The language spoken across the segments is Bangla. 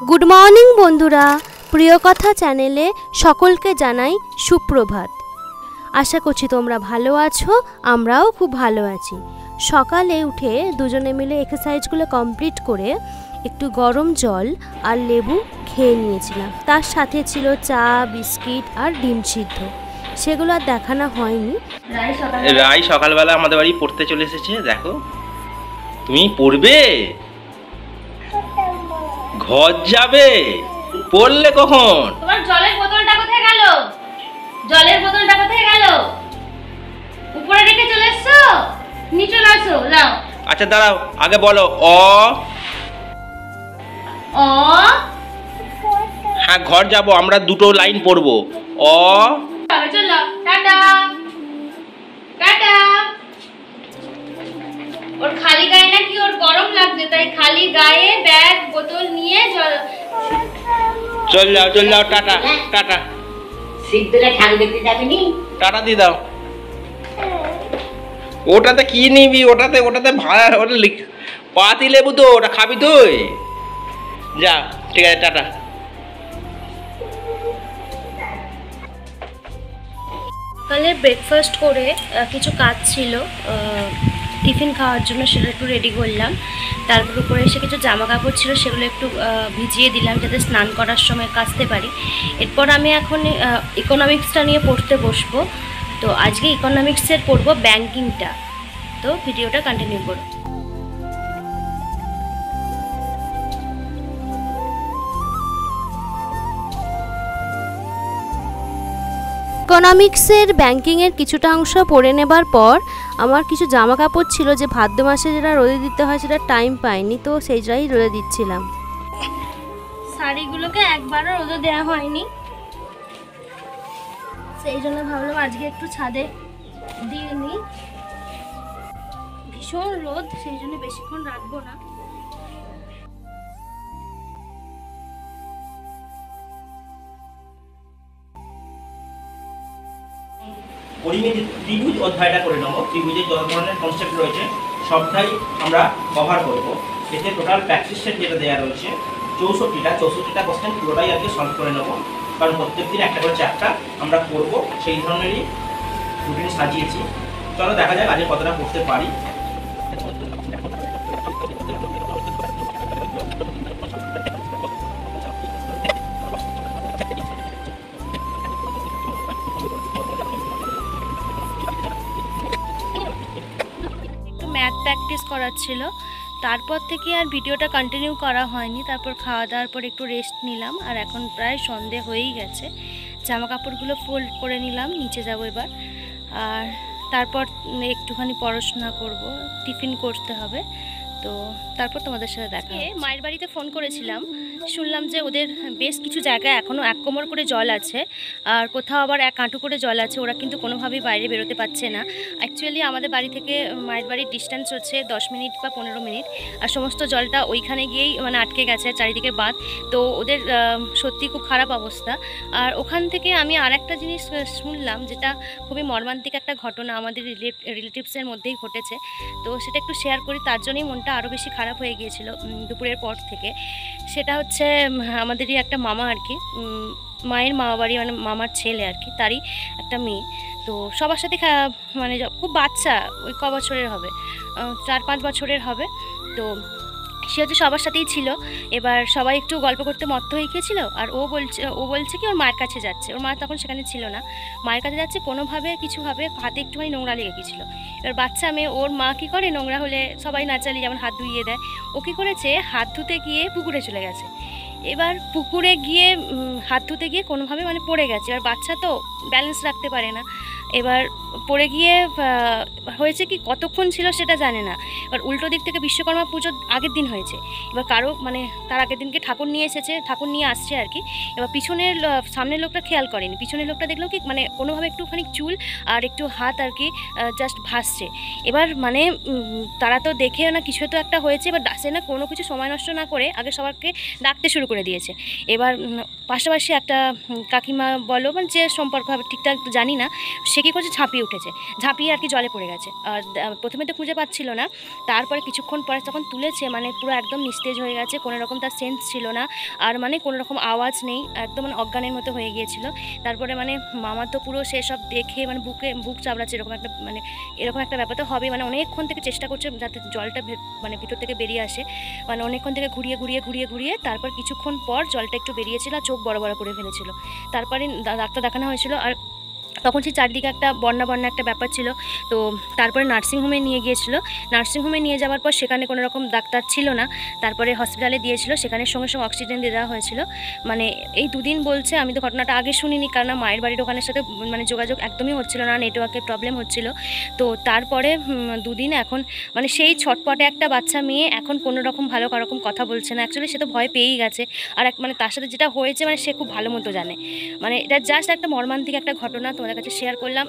গুড মর্নিং বন্ধুরা, প্রিয় কথা চ্যানেলে সকলকে জানাই সুপ্রভাত। আশা করছি তোমরা ভালো আছো, আমরাও খুব ভালো আছি। সকালে উঠে দুজনে মিলে এক্সারসাইজগুলো কমপ্লিট করে একটু গরম জল আর লেবু খেয়ে নিয়েছিলাম। তার সাথে ছিল চা, বিস্কিট আর ডিম সিদ্ধ। সেগুলো আর দেখানো হয়নি। রাই সকালবেলা আমাদের বাড়ি পড়তে চলে এসেছে। দেখো, তুমি পড়বে, ঘর যাবে, পড়লে কখন? তোমার জলের বোতলটা কোথায় গেল? জলের বোতলটা কোথায় গেল? উপরে রেখে চলে এসছো? নিচে আসো, নাও। আচ্ছা দাঁড়াও, আগে বলো অ। অ। হ্যাঁ, ঘর যাব, আমরা দুটো লাইন পড়বো। অ। চলো, টাটা টাটা। ওর খালি গায়ে নাকি ওর গরম লাগছে, তাই খালি গায়ে ব্যাগ বোতল নিয়ে চল যাও টাটা টাটা। সিদ্ধরা ঠাকুর দেখতে যাবেনি? টাটা দিয়ে দাও। ওটাতে কি নিবি? ওটাতে ভাড়া, ওটা পাতি লেবু তো, ওটা খাবি তুই? যা, ঠিক আছে, টাটা। সকালে ব্রেকফাস্ট করে কিছু কাজ ছিল টিফিন খাওয়ার জন্য, সেটা একটু রেডি করলাম। তারপর উপরে এসে কিছু জামা কাপড় ছিল, সেগুলো একটু ভিজিয়ে দিলাম যাতে স্নান করার সময় কাচতে পারি। এরপর আমি এখন ইকোনমিক্সটা নিয়ে পড়তে বসবো। তো আজকে ইকোনমিক্সের পড়বো ব্যাংকিংটা। তো ভিডিওটা কন্টিনিউ করব। ইকোনমিক্সের ব্যাংকিংয়ের কিছুটা অংশ পড়ে নেবার পর আমার কিছু জামা কাপড় ছিল যে ভাদ্র মাসে যেটা রোদে দিতে হয়, সেটা টাইম পাইনি, তো সেইটাই রোদে দিচ্ছিলাম। শাড়িগুলোকে একবারও রোদে দেওয়া হয়নি, সেই জন্য ভাবলাম আজকে একটু ছাদে দিয়ে নিই। ভীষণ রোদ, সেই জন্য বেশিক্ষণ রাখবো না। পরিমিতি ত্রিভুজ অধ্যায়টা করে নেবো। ত্রিভুজের যত ধরনের কনসেপ্ট রয়েছে সবটাই আমরা কভার করবো। এতে টোটাল প্র্যাকটিস সেট যেটা দেওয়া রয়েছে 64টা কোশ্চেন পুরোটাই আজকে সলভ করে নেবো। কারণ প্রত্যেক দিন একটা করে চ্যাপ্টার আমরা করবো, সেই ধরনেরই রুটিন সাজিয়েছি। চলো দেখা যাক আজকে কতটা পড়তে পারি। ম্যাথ প্র্যাকটিস করার ছিল, তারপর থেকে আর ভিডিওটা কন্টিনিউ করা হয়নি। তারপর খাওয়া দাওয়ার পর একটু রেস্ট নিলাম, আর এখন প্রায় সন্ধে হয়েই গেছে। জামা কাপড়গুলো ফোল্ড করে নিলাম, নিচে যাব এবার। আর তারপর একটুখানি পড়াশোনা করব, টিফিন করতে হবে। তো তারপর তোমাদের সাথে দেখা। মায়ের বাড়িতে ফোন করেছিলাম, শুনলাম যে ওদের বেশ কিছু জায়গায় এখনও 1 কোমর করে জল আছে, আর কোথাও আবার 1 হাঁটু করে জল আছে। ওরা কিন্তু কোনোভাবেই বাইরে বেরোতে পারছে না। অ্যাকচুয়ালি আমাদের বাড়ি থেকে মায়ের বাড়ির ডিস্টেন্স হচ্ছে 10 মিনিট বা 15 মিনিট, আর সমস্ত জলটা ওইখানে গিয়েই মানে আটকে গেছে, চারিদিকে বাঁধ। তো ওদের সত্যি খুব খারাপ অবস্থা। আর ওখান থেকে আমি আর একটা জিনিস শুনলাম, যেটা খুবই মর্মান্তিক একটা ঘটনা আমাদের রিলেটিভসের মধ্যেই ঘটেছে। তো সেটা একটু শেয়ার করি, তার জন্যই মনটা আরও বেশি খারাপ হয়ে গিয়েছিল দুপুরের পর থেকে। সেটা হচ্ছে আমাদেরই একটা মামা আর কি, মায়ের মামা বাড়ি, মানে মামার ছেলে আর কি, তারই একটা মেয়ে। তো সবার সাথে মানে খুব বাচ্চা, ওই ক বছরের হবে, 4-5 বছরের হবে। তো সে হচ্ছে সবার সাথেই ছিল। এবার সবাই একটু গল্প করতে মত্ত হয়ে গিয়েছিল, আর ও বলছে কি ওর মায়ের কাছে যাচ্ছে। ওর মা তখন সেখানে ছিল না, মায়ের কাছে যাচ্ছে। কোনোভাবে কিছুভাবে হাতে একটুখানি নোংরা লেগে গেছিলো। এবার বাচ্চা মেয়ে, ওর মা কী করে, নোংরা হলে সবাই নাচালি যেমন হাত ধুইয়ে দেয়, ও কী করেছে, হাত ধুতে গিয়ে পুকুরে চলে গেছে। এবার পুকুরে গিয়ে হাত ধুতে গিয়ে কোনোভাবে মানে পড়ে গেছে। এবার বাচ্চা তো ব্যালেন্স রাখতে পারে না। এবার পড়ে গিয়ে হয়েছে কি, কতক্ষণ ছিল সেটা জানে না। এবার উল্টো দিক থেকে বিশ্বকর্মা পুজোর আগের দিন হয়েছে। এবার কারো মানে তার আগের দিনকে ঠাকুর নিয়ে এসেছে, ঠাকুর নিয়ে আসছে আর কি। এবার সামনের লোকটা খেয়াল করেনি, পিছনের লোকটা দেখলো কি মানে কোনোভাবে একটুখানি চুল আর একটু হাত আর কি জাস্ট ভাসছে। এবার মানে তারা তো দেখে না কিছু তো একটা হয়েছে। এবার সে না কোনো কিছু সময় নষ্ট না করে আগে সবাইকে ডাকতে শুরু করে দিয়েছে। এবার পাশাপাশি একটা কাকিমা বলো মানে যে সম্পর্ক হবে ঠিকঠাক জানি না, সে কী করছে ঝাঁপিয়ে উঠেছে, ঝাঁপিয়ে আর কি জলে পড়ে গেছে। আর প্রথমে তো খুঁজে পাচ্ছিল না, তারপরে কিছুক্ষণ পরে যখন তুলেছে মানে পুরো একদম নিস্তেজ হয়ে গেছে, কোনো রকম তার সেন্স ছিল না, আর মানে কোনো রকম আওয়াজ নেই, একদম মানে অজ্ঞানের মতো হয়ে গিয়েছিল। তারপরে মানে মামা তো পুরো সেসব দেখে মানে বুক চাপড়াচ্ছে, এরকম একটা মানে এরকম একটা ব্যাপার তো হবে, মানে অনেকক্ষণ থেকে চেষ্টা করছে যাতে জলটা মানে ভিতর থেকে বেরিয়ে আসে, মানে অনেকক্ষণ থেকে ঘুরিয়ে তারপর কিছুক্ষণ পর জলটা একটু বেরিয়েছিল আর চোখ বড় বড় করে ফেলেছিল। তারপরে ডাক্তার দেখানো হয়েছিল, আর তখন সেই চারদিকে একটা বন্যা একটা ব্যাপার ছিল। তো তারপরে নার্সিংহোমে নিয়ে গিয়েছিল, নার্সিংহোমে নিয়ে যাওয়ার পর সেখানে কোনো রকম ডাক্তার ছিল না, তারপরে হসপিটালে দিয়েছিল, সেখানে সঙ্গে সঙ্গে অক্সিজেন দিয়ে দেওয়া হয়েছিল। মানে এই 2 দিন বলছে, আমি তো ঘটনাটা আগে শুনিনি, কারণ মায়ের বাড়ির ওখানের সাথে মানে যোগাযোগ একদমই হচ্ছিল না, নেটওয়ার্কের প্রবলেম হচ্ছিল। তো তারপরে 2 দিন এখন মানে সেই ছটপটে একটা বাচ্চা মেয়ে এখন কোনো রকম ভালো কারকম কথা বলছে না, অ্যাকচুয়ালি সে তো ভয় পেয়েই গেছে। আর মানে তার সাথে যেটা হয়েছে মানে সে খুব ভালো মতো জানে, মানে এটা জাস্ট একটা মর্মান্তিক একটা ঘটনা তোমাদের কাছে শেয়ার করলাম।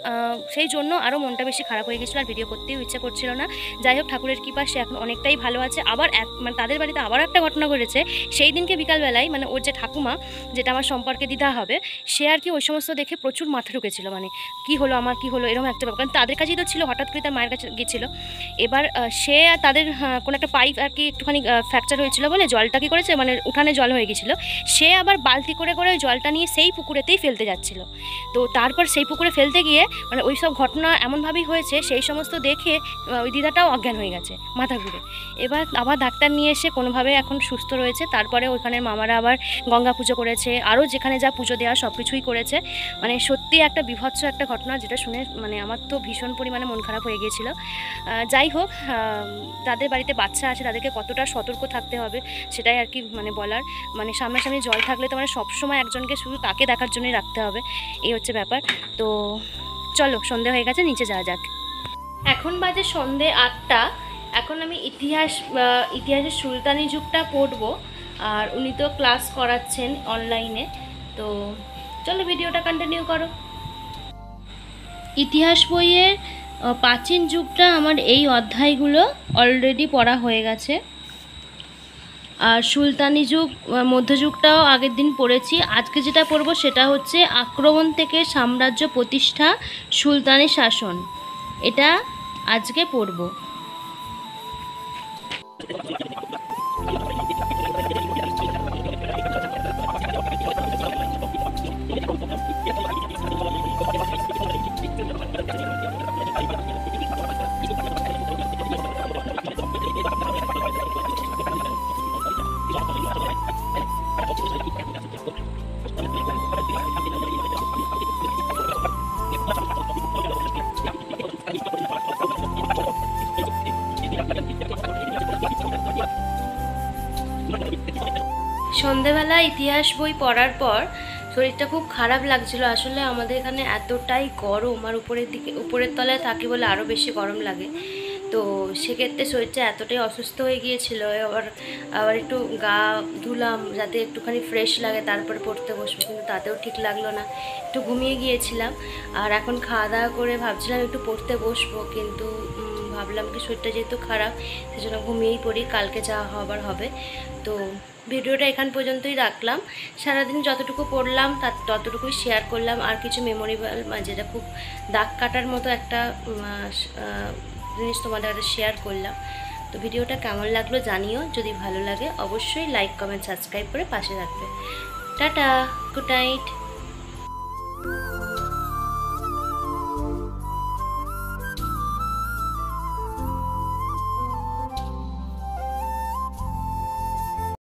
সেই জন্য আরও মনটা বেশি খারাপ হয়ে গেছিলো, আর ভিডিও করতেও ইচ্ছে করছিল না। যাই হোক, ঠাকুরের কৃপা সে এখন অনেকটাই ভালো আছে। আবার মানে তাদের বাড়িতে আবার একটা ঘটনা ঘটেছে সেই দিনকে বিকালবেলায়, মানে ওর যে ঠাকুমা, যেটা আমার সম্পর্কে দিদা হবে, সে আর কি ওই সমস্ত দেখে প্রচুর মাথা ঢুকেছিল, মানে কি হলো আমার, কি হলো এরকম একটা ব্যাপার, কারণ তাদের কাছেই তো ছিল, হঠাৎ করে তার মায়ের কাছে গিয়েছিলো। এবার সে আর তাদের কোনো একটা পাইপ আর কি একটুখানি ফ্র্যাকচার হয়েছিল বলে জলটা কী করেছে মানে উঠানে জল হয়ে গেছিলো, সে আবার বালতি করে ওই জলটা নিয়ে সেই পুকুরেতেই ফেলতে যাচ্ছিলো। তো তারপর সেই পুকুরে ফেলতে গিয়ে মানে ওই সব ঘটনা এমনভাবেই হয়েছে, সেই সমস্ত দেখে ওই দিদাটাও অজ্ঞান হয়ে গেছে, মাথা ঘুরে। এবার আবার ডাক্তার নিয়ে এসে কোনোভাবে এখন সুস্থ রয়েছে। তারপরে ওইখানের মামারা আবার গঙ্গা পুজো করেছে, আরও যেখানে যা পুজো দেওয়া সব কিছুই করেছে। মানে সত্যি একটা বীভৎস একটা ঘটনা, যেটা শুনে মানে আমার তো ভীষণ পরিমাণে মন খারাপ হয়ে গিয়েছিল। যাই হোক, যাদের বাড়িতে বাচ্চা আছে তাদেরকে কতটা সতর্ক থাকতে হবে সেটাই আর কি মানে বলার। মানে সামনাসামনি জল থাকলে তো মানে সবসময় একজনকে শুধু তাকে দেখার জন্যই রাখতে হবে, এই হচ্ছে ব্যাপার। তো চলো, সন্ধে হয়ে গেছে, নিচে যাওয়া যাক। এখন বাজে সন্ধে 8টা। এখন আমি ইতিহাসের সুলতানি যুগটা পড়বো, আর উনি তো ক্লাস করাচ্ছেন অনলাইনে। তো চলো ভিডিওটা কন্টিনিউ করো। ইতিহাস বইয়ের প্রাচীন যুগটা আমার এই অধ্যায়গুলো অলরেডি পড়া হয়ে গেছে, আর সুলতানি যুগ মধ্যযুগটাও আগের দিন পড়েছি। আজকে যেটা পড়বো সেটা হচ্ছে আক্রমণ থেকে সাম্রাজ্য প্রতিষ্ঠা, সুলতানি শাসন, এটা আজকে পড়ব। সন্ধেবেলা ইতিহাস বই পড়ার পর শরীরটা খুব খারাপ লাগছিল। আসলে আমাদের এখানে এতটাই গরম, আর উপরের তলায় থাকি বলে আরও বেশি গরম লাগে। তো সেক্ষেত্রে শরীরটা এতটাই অসুস্থ হয়ে গিয়েছিল। আবার একটু গা ধুলাম যাতে একটুখানি ফ্রেশ লাগে, তারপরে পড়তে বসবো, কিন্তু তাতেও ঠিক লাগলো না, একটু ঘুমিয়ে গিয়েছিলাম। আর এখন খাওয়া দাওয়া করে ভাবছিলাম একটু পড়তে বসবো, কিন্তু ভাবলাম কি শরীরটা যেহেতু খারাপ সেজন্য ঘুমিয়েই পড়ি, কালকে যা হবার হবে। তো ভিডিওটা এখান পর্যন্তই রাখলাম। সারাদিন যতটুকু পড়লাম ততটুকুই শেয়ার করলাম, আর কিছু মেমোরেবল যেটা খুব দাগ কাটার মতো একটা জিনিস তোমাদের কাছে শেয়ার করলাম। তো ভিডিওটা কেমন লাগলো জানিও, যদি ভালো লাগে অবশ্যই লাইক কমেন্ট সাবস্ক্রাইব করে পাশে থাকবে। Tata, good night.